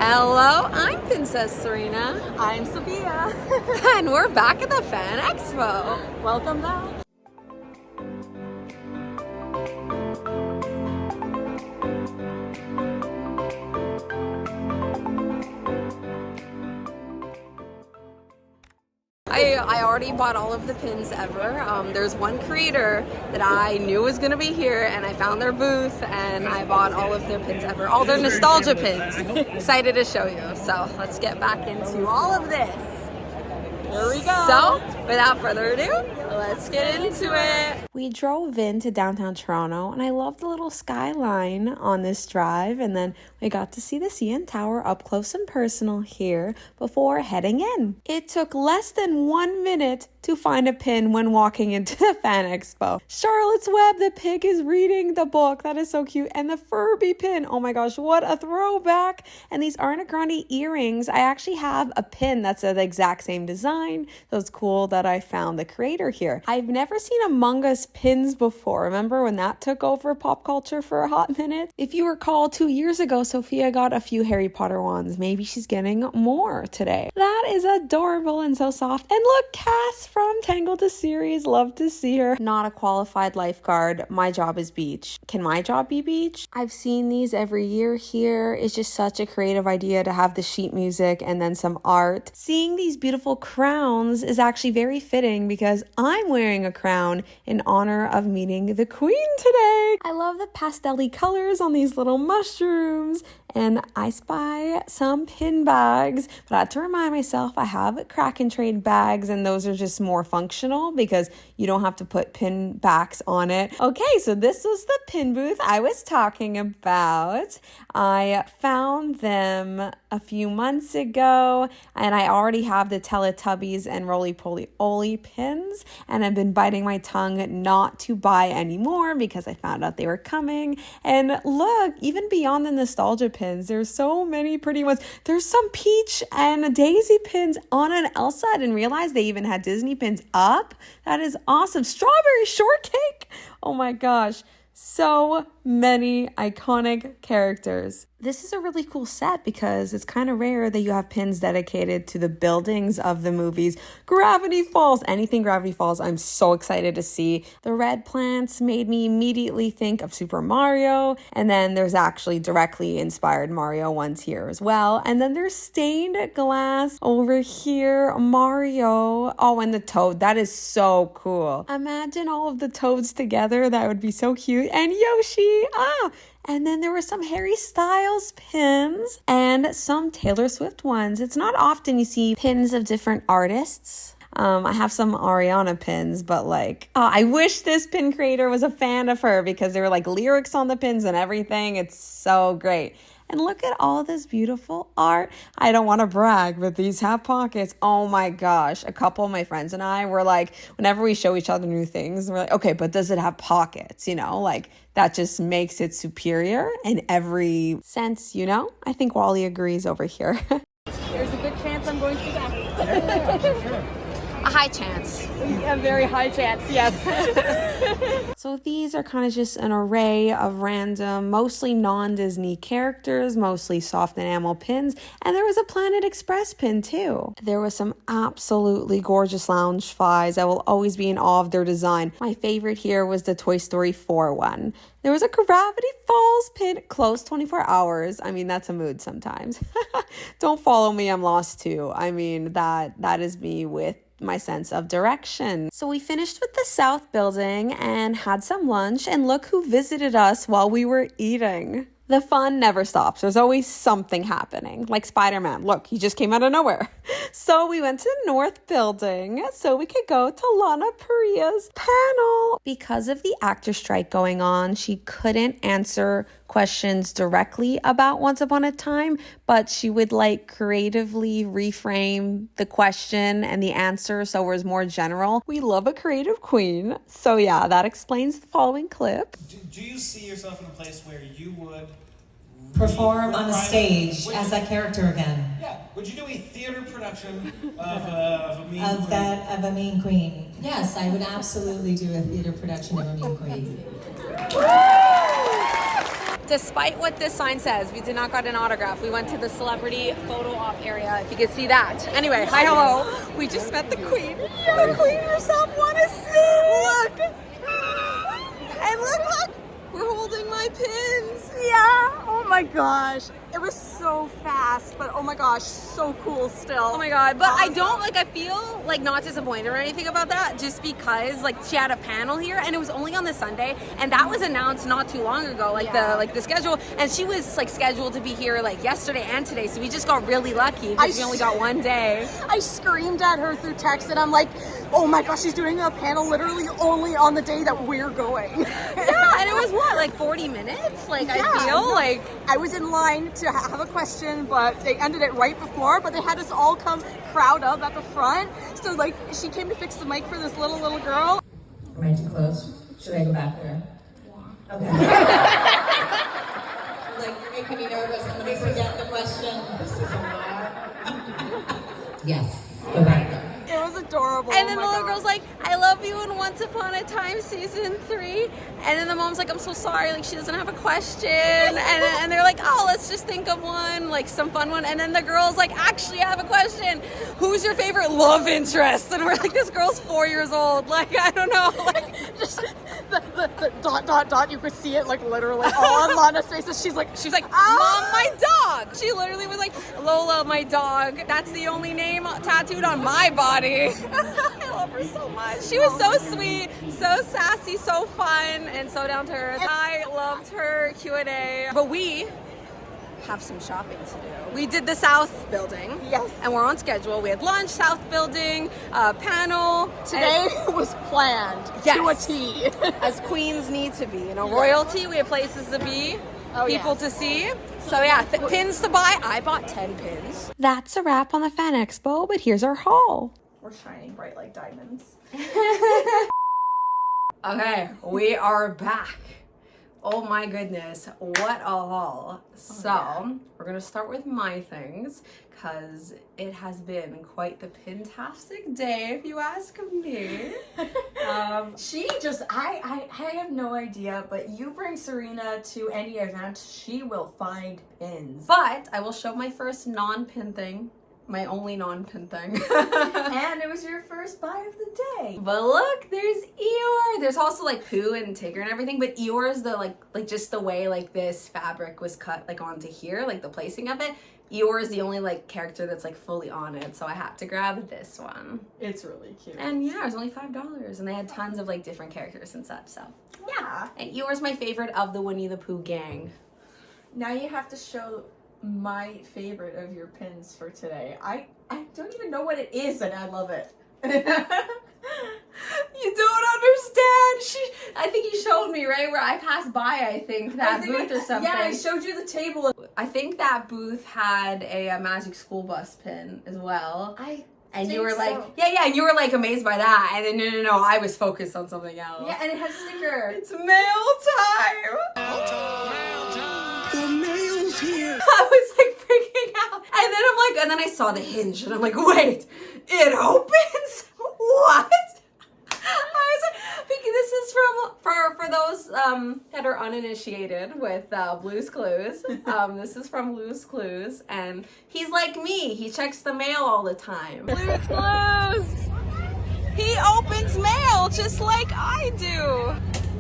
Hello, I'm Princess Serena. I'm Sophia. And we're back at the Fan Expo. Welcome back. I already bought all of the pins ever. There's one creator that I knew was going to be here, and I found their booth, and I bought all of their pins ever. All their nostalgia pins. Excited to show you. So let's get back into all of this. Here we go. So, without further ado, let's get into it. We drove into downtown Toronto, and I loved the little skyline on this drive, and then we got to see the CN Tower up close and personal here before heading in. It took less than 1 minute to find a pin when walking into the Fan Expo. Charlotte's Web, the pig, is reading the book. That is so cute. And the Furby pin. Oh my gosh, what a throwback. And these Ariana Grande earrings. I actually have a pin that's the exact same design. So it's cool that I found the creator here. I've never seen Among Us pins before. Remember when that took over pop culture for a hot minute? If you recall, 2 years ago, Sophia got a few Harry Potter ones. Maybe she's getting more today. That is adorable and so soft. And look, Cass from Tangled the series. Love to see her. Not a qualified lifeguard. My job is beach. Can my job be beach? I've seen these every year here. It's just such a creative idea to have the sheet music and then some art. Seeing these beautiful crowns is actually very fitting because I'm wearing a crown in honor of meeting the Queen today. I love the pastel-y colors on these little mushrooms, and I spy some pin bags, but I had to remind myself I have crack and trade bags, and those are just more functional because you don't have to put pin backs on it. Okay, so this was the pin booth I was talking about. I found them a few months ago, and I already have the Teletubbies and Roly-Poly-Oly pins, and I've been biting my tongue not to buy anymore because I found out they were coming. And look, even beyond the nostalgia pins, there's so many pretty ones. There's some Peach and Daisy pins on an Elsa. I didn't realize they even had Disney pins up. That is awesome. Strawberry shortcake. Oh my gosh. So many iconic characters. This is a really cool set because it's kind of rare that you have pins dedicated to the buildings of the movies. Gravity Falls, anything Gravity Falls, I'm so excited to see. The red plants made me immediately think of Super Mario. And then there's actually directly inspired Mario ones here as well. And then there's stained glass over here. Mario. Oh, and the Toad. That is so cool. Imagine all of the Toads together. That would be so cute. And Yoshi. And then there were some Harry Styles pins and some Taylor Swift ones. It's not often you see pins of different artists. I have some Ariana pins, but I wish this pin creator was a fan of her because there were lyrics on the pins and everything. It's so great. And look at all this beautiful art. I don't want to brag, but these have pockets. Oh my gosh. A couple of my friends and I were whenever we show each other new things, we're like, okay, but does it have pockets? That just makes it superior in every sense, I think Wally agrees over here. There's a good chance I'm going to be back. A high chance. A very high chance, yes. So these are kind of just an array of random, mostly non-Disney characters, mostly soft enamel pins, and there was a Planet Express pin too. There was some absolutely gorgeous lounge flies. I will always be in awe of their design. My favorite here was the Toy Story 4 one. There was a Gravity Falls pin, closed 24 hours. I mean, that's a mood sometimes. Don't follow me, I'm lost too. I mean, that is me with my sense of direction. So we finished with the South Building and had some lunch, and look who visited us while we were eating. The fun never stops. There's always something happening. Like Spider-Man. Look, he just came out of nowhere. So we went to the North Building so we could go to Lana Parrilla's panel. Because of the actor strike going on, she couldn't answer questions directly about Once Upon a Time, but she would creatively reframe the question and the answer so it was more general. We love a creative queen. So yeah, that explains the following clip. Do you see yourself in a place where you would perform on a stage as that character again? Yeah. Would you do a theater production of a mean of queen? Of a mean queen? Yes, I would absolutely do a theater production of a mean queen. despite what this sign says, we did not get an autograph. We went to the celebrity photo op area, if you could see that. Anyway, hi, hello. We just met the queen. Yeah, the queen herself want to see. Look. And look. We're holding my pins. Yeah. Oh my gosh. It was so fast, but oh my gosh, so cool still. Oh my god, but awesome. I don't I feel not disappointed or anything about that, just because she had a panel here and it was only on the Sunday, and that was announced not too long ago, the schedule, and she was scheduled to be here yesterday and today, so we just got really lucky because we only got one day. I screamed at her through text and I'm like, oh my gosh, she's doing a panel literally only on the day that we're going. Yeah, and it was what, 40 minutes? I feel I was in line to have a question, but they ended it right before, but they had us all crowd up at the front. So she came to fix the mic for this little girl. Am I too close? Should I go back there? Okay. You're making me nervous. I'm going to forget the question. This is a lot. Yes, go back there. It was adorable. And then the little girl's like, I love you in Once Upon a Time season 3. And then the mom's like, I'm so sorry, she doesn't have a question. And they're like, oh, let's just think of one, some fun one. And then the girl's like, actually, I have a question. Who's your favorite love interest? And we're like, this girl's 4 years old. I don't know. Just the ... You could see it literally all on Lana's faces. She's like, Mom, my dog. She literally was like, Lola, my dog. That's the only name tattooed on my body. I love her so much. She was so sweet, so sassy, so fun, and so down to earth. I loved her Q&A. But we have some shopping to do. We did the South Building. Yes. And we're on schedule. We had lunch, South Building, panel. Today was planned to a T. As queens need to be. Royalty, we have places to be, people to see. So yeah, pins to buy. I bought 10 pins. That's a wrap on the Fan Expo, but here's our haul. We're shining bright like diamonds. Okay, we are back. Oh my goodness, what a haul. We're gonna start with my things, because it has been quite the pintastic day, if you ask me. I have no idea, but you bring Serena to any event, she will find pins. But I will show my first non-pin thing. My only non-pin thing. And it was your first buy of the day. But look, there's Eeyore. There's also Pooh and Tigger and everything, but Eeyore is the just the way this fabric was cut onto here, the placing of it. Eeyore is the only character that's fully on it, so I had to grab this one. It's really cute. And yeah, it was only $5, and they had tons of different characters and such. So yeah. And Eeyore's my favorite of the Winnie the Pooh gang. Now you have to show my favorite of your pins for today. I don't even know what it is, and I love it. You don't understand. I think you showed me, right? Where I passed by, I think, that booth or something. Yeah, I showed you the table. I think that booth had a Magic School Bus pin as well. And you were yeah, and you were amazed by that. And then no, I was focused on something else. Yeah, and it had a sticker. It's mail time. Mail time. The mail's here. I was freaking out. And then and then I saw the hinge and I'm wait, it opens? What? I was because this is for those that are uninitiated with Blue's Clues. This is from Blue's Clues, and he's like me. He checks the mail all the time. Blue's Clues. He opens mail just like I do.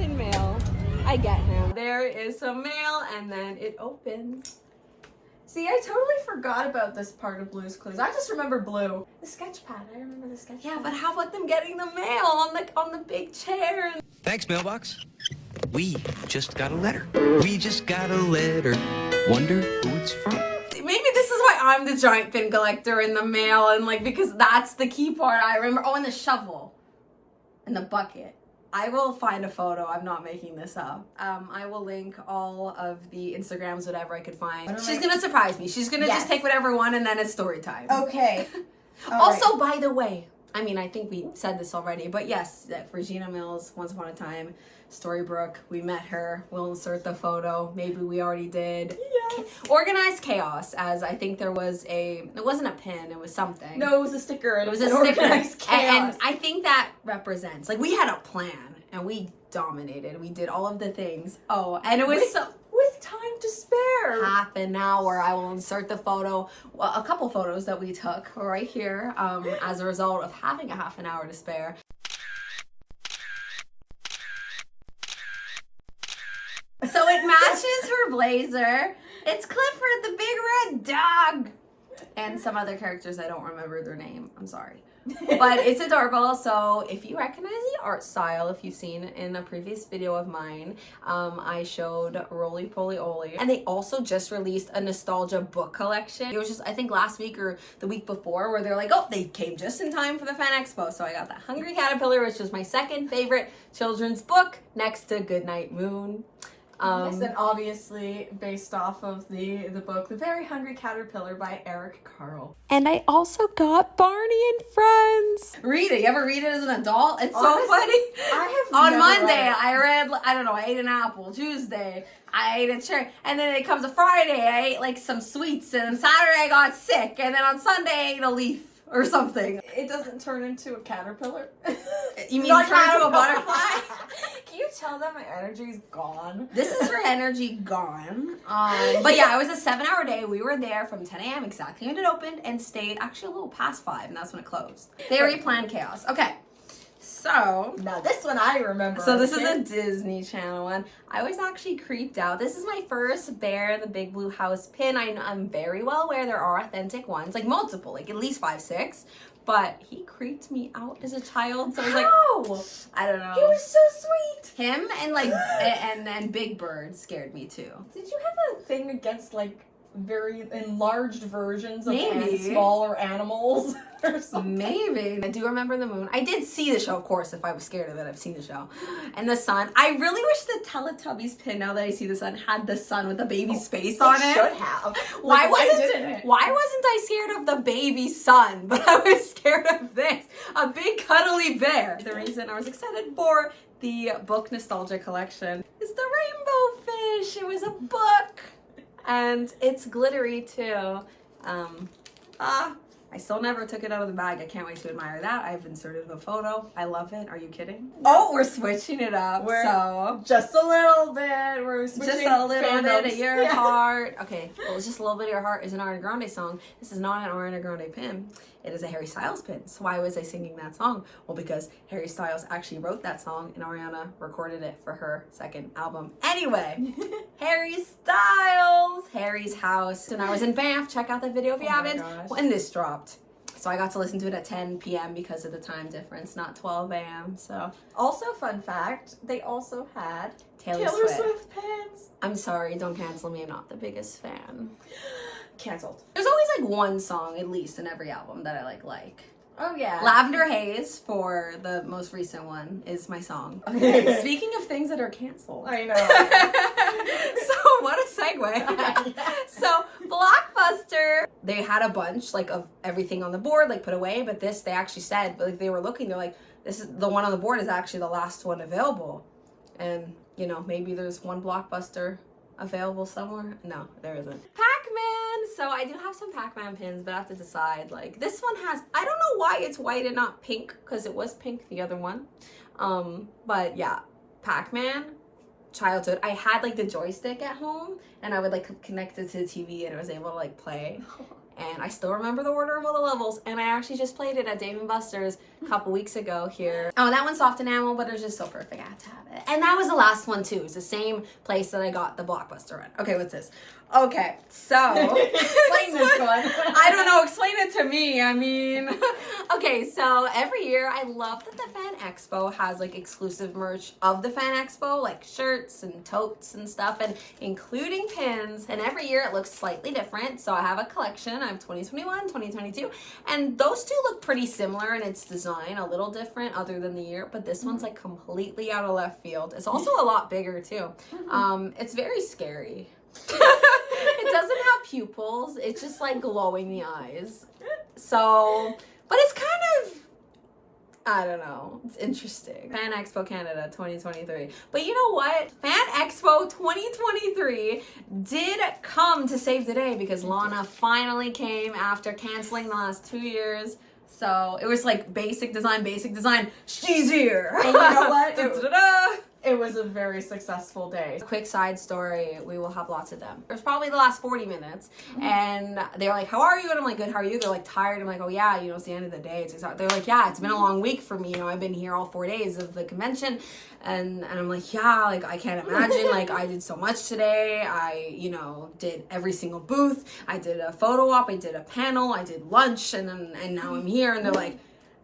In mail, I get him. There is some mail, and then it opens. See, I totally forgot about this part of Blue's Clues. I just remember Blue. The sketch pad. I remember the sketch pad. Yeah, but how about them getting the mail on the big chair? Thanks, mailbox. We just got a letter. We just got a letter. Wonder who it's from. Maybe this is why I'm the giant pin collector in the mail, and because that's the key part I remember. Oh, and the shovel. And the bucket. I will find a photo. I'm not making this up. I will link all of the Instagrams, whatever I could find. She's gonna surprise me. She's gonna just take whatever one, and then it's story time. Okay. Also, by the way, I think we said this already, but yes, Regina Mills, Once Upon a Time, Storybrooke, we met her. We'll insert the photo. Maybe we already did. Yes. Organized chaos, as I think there was it wasn't a pin, it was something. No, it was a sticker. It was a sticker. Organized chaos. And I think that represents, we had a plan, and we dominated. We did all of the things. Oh, and it was with time to spare? Half an hour. I will insert the photo, well, a couple photos that we took right here as a result of having a half an hour to spare. So it matches her blazer. It's Clifford, the big red dog. And some other characters, I don't remember their name. I'm sorry. But it's adorable. So if you recognize the art style, if you've seen in a previous video of mine, I showed Roly Poly Oly. And they also just released a nostalgia book collection. It was just, I think last week or the week before, where they're like, oh, they came just in time for the Fan Expo. So I got that Hungry Caterpillar, which was my second favorite children's book next to Goodnight Moon. Yes, and obviously based off of the book The Very Hungry Caterpillar by Eric Carle. And I also got Barney and Friends. Read it. You ever read it as an adult? It's Honestly, so funny. I have On never Monday, read it. I read, I don't know, I ate an apple. Tuesday, I ate a cherry. And then it comes a Friday, I ate like some sweets. And Saturday, I got sick. And then on Sunday, I ate a leaf or something. It doesn't turn into a caterpillar. You mean Not turn into a caterpillar. butterfly? Can you tell that my energy's gone? This is her energy gone. But yeah, it was a 7-hour day. We were there from 10 a.m. exactly when it opened and stayed actually a little past 5, and that's when it closed. Very planned chaos. Okay, so Now this one I remember. So this as is a a kid. Disney Channel one. I was actually creeped out. This is my first Bear the Big Blue House pin. I'm very well aware there are authentic ones, like multiple, like at least 5, 6. But he creeped me out as a child, so I was like, How? I don't know. He was so sweet. Him and like and Big Bird scared me too. Did you have a thing against like very enlarged versions of Maybe. smaller animals or something? Maybe. I do remember the moon. I did see the show, of course. If I was scared of it, I've seen the show. And the sun. I really wish the Teletubbies pin, now that I see the sun, had the sun with the baby's face on it. Should have. Why didn't it? Why wasn't I scared of the baby sun, but I was scared of this? A big cuddly bear. The reason I was excited for the book nostalgia collection is the rainbow fish. It was a book. And it's glittery too. I still never took it out of the bag. I can't wait to admire that. I've inserted a photo. I love it. Are you kidding? Oh, we're switching it up. So Just a little bit. We're switching just a little bit of fandoms. your Yeah. heart. Okay, well, it's just a little bit of your heart is an Ariana Grande song. This is not an Ariana Grande pin. It is a Harry Styles pin. So why was I singing that song? Well, because Harry Styles actually wrote that song and Ariana recorded it for her second album. Anyway, Harry Styles, Harry's House. And I was in Banff. Check out the video if you haven't. gosh. When this dropped. So I got to listen to it at 10 p.m. because of the time difference, not 12 a.m. So Also, fun fact, they also had Taylor Taylor Swift. Swift pins. I'm sorry, don't cancel me. I'm not the biggest fan. Canceled. There's always like one song at least in every album that I like. Oh yeah. Lavender Haze, for the most recent one, is my song. Speaking of things that are canceled. I know. So what a segue. So Blockbuster, they had a bunch like of everything on the board, like put away, but this they actually said, like they were looking, they're like, this is the one on the board is actually the last one available. And you know, maybe there's one Blockbuster available somewhere. No, there isn't. Pac-Man. So I do have some Pac-Man pins, but I have to decide. Like this one has, I don't know why it's white and not pink, because it was pink the other one. But yeah, Pac-Man. Childhood. I had like the joystick at home and I would like connect it to the TV and it was able to like play. And I still remember the order of all the levels, and I actually just played it at Dave & Buster's a couple weeks ago here. Oh, that one's soft enamel, but it was just so perfect. I had to have it. And that was the last one too. It's the same place that I got the Blockbuster at. Okay, what's this? Okay, so Explain this one. I don't know, explain it to me. I mean, okay, so every year I love that the Fan Expo has like exclusive merch of the Fan Expo, like shirts and totes and stuff, and including pins. And every year it looks slightly different. So I have a collection. I have 2021, 2022, and those two look pretty similar in its design, a little different other than the year, but this one's like completely out of left field. It's also a lot bigger too. It's very scary. It doesn't have pupils. It's just like glowing the eyes. So, but it's kind of, I don't know. It's interesting. Fan Expo Canada 2023. But you know what? Fan Expo 2023 did come to save the day because Lana finally came after canceling the last 2 years. So it was like basic design, she's here. And you know what? Da-da-da. it was a very successful day. Quick side story, we will have lots of them. It was probably the last 40 minutes, and they were like, how are you? And I'm like, good, how are you? They're like, tired. I'm like, oh yeah, you know, it's the end of the day. It's exhausting. They're like, yeah, it's been a long week for me. You know, I've been here all 4 days of the convention. And I'm like, yeah, like, I can't imagine. Like, I did so much today. I, you know, did every single booth. I did a photo op. I did a panel. I did lunch. And now I'm here. And they're like,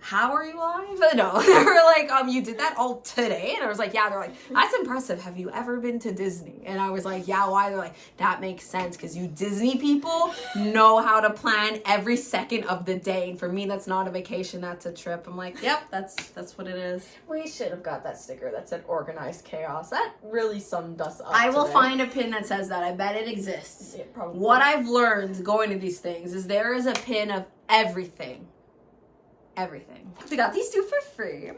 how are you alive? No, they were like, you did that all today? And I was like, yeah. They're like, that's impressive. Have you ever been to Disney? And I was like, yeah, why? They're like, that makes sense, because you Disney people know how to plan every second of the day. And for me, that's not a vacation, that's a trip. I'm like, yep, that's what it is. We should have got that sticker that said organized chaos. That really summed us up. I will today. find a pin that says that. I bet it exists. Yeah, probably. What I've learned going to these things is there is a pin of everything. Everything. We got these two for free.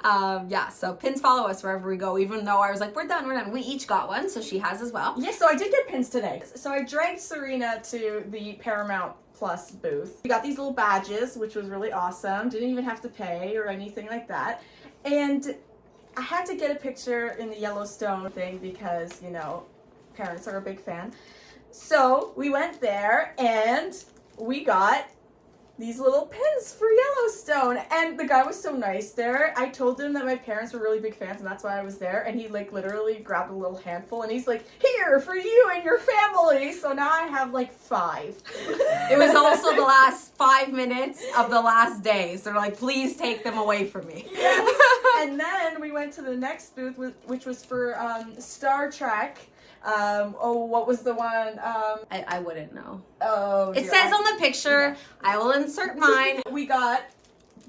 Yeah, so pins follow us wherever we go, even though I was like, we're done. We each got one, so she has as well. Yeah, so I did get pins today. So I dragged Serena to the Paramount Plus booth. We got these little badges, which was really awesome. Didn't even have to pay or anything like that. And I had to get a picture in the Yellowstone thing because, you know, parents are a big fan. So we went there and we got these little pins for Yellowstone, and the guy was so nice there. I told him that my parents were really big fans and that's why I was there, and he like literally grabbed a little handful and he's like, here for you and your family. So now I have like 5. It was also the last 5 minutes of the last day, so they're like, please take them away from me. Yeah. And then we went to the next booth, which was for Star Trek. What was the one? I wouldn't know. Oh, it says on the picture. Yeah. I will insert mine.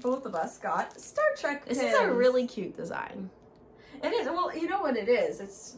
Both of us got Star Trek pins. This is a really cute design. It is. Well, you know what it is. It's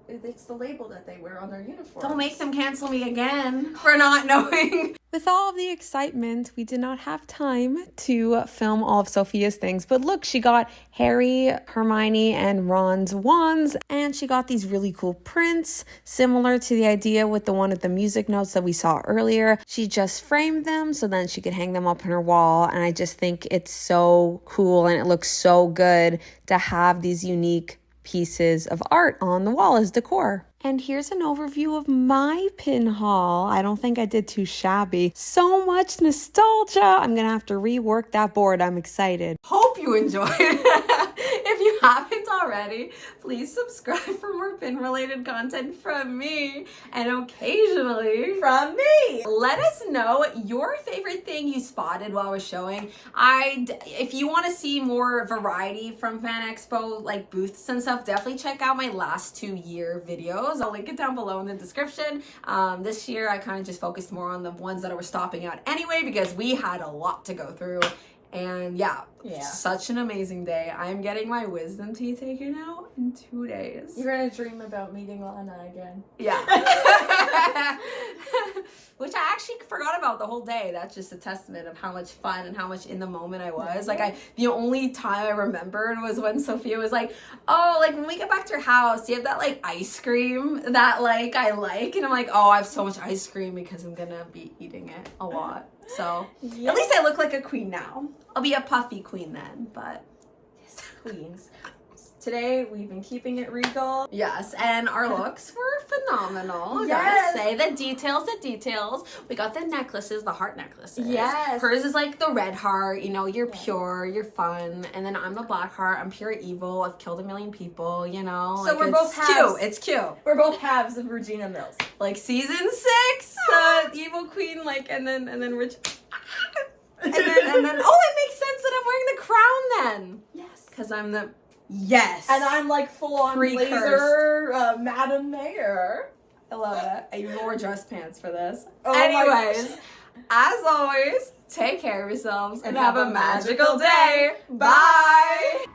it's the label that they wear on their uniforms. Don't make them cancel me again for not knowing. With all of the excitement, we did not have time to film all of Sophia's things. But look, she got Harry, Hermione, and Ron's wands. And she got these really cool prints, similar to the idea with the one of the music notes that we saw earlier. She just framed them so then she could hang them up on her wall. And I just think it's so cool and it looks so good to have these unique pieces of art on the wall as decor. And here's an overview of my pin haul. I don't think I did too shabby. So much nostalgia. I'm gonna have to rework that board. I'm excited. Hope you enjoyed it. If you haven't already, please subscribe for more pin related content from me and occasionally from me. Let us know your favorite thing you spotted while I was showing. If you want to see more variety from Fan Expo, like booths and stuff, definitely check out my last 2-year videos. I'll link it down below in the description. This year I kind of just focused more on the ones that were stopping out anyway because we had a lot to go through. And yeah, such an amazing day. I'm getting my wisdom teeth taken out in 2 days. You're gonna dream about meeting Lana again. Yeah. Which I actually forgot about the whole day. That's just a testament of how much fun and how much in the moment I was. Like the only time I remembered was when Sophia was like, oh, like when we get back to your house, do you have that like ice cream that like I like? And I'm like, oh, I have so much ice cream because I'm gonna be eating it a lot. So at least I look like a queen now. I'll be a puffy queen then, but yes, queens. Today we've been keeping it regal. Yes, and our looks were phenomenal. Yes. Gotta say the details. We got the necklaces, the heart necklaces. Yes. Hers is like the red heart, you know, you're pure, you're fun. And then I'm the black heart, I'm pure evil. I've killed a million people, you know. So like, we're both halves. It's cute. We're both halves of Regina Mills. Like season 6, evil queen, like, and then rich. and then, oh, it makes sense that I'm wearing the crown then. Yes. Because I'm the, yes. And I'm like full on blazer, Madam Mayor. I love it. I even wore dress pants for this. Oh anyways, as always, take care of yourselves and have a magical day. Bye.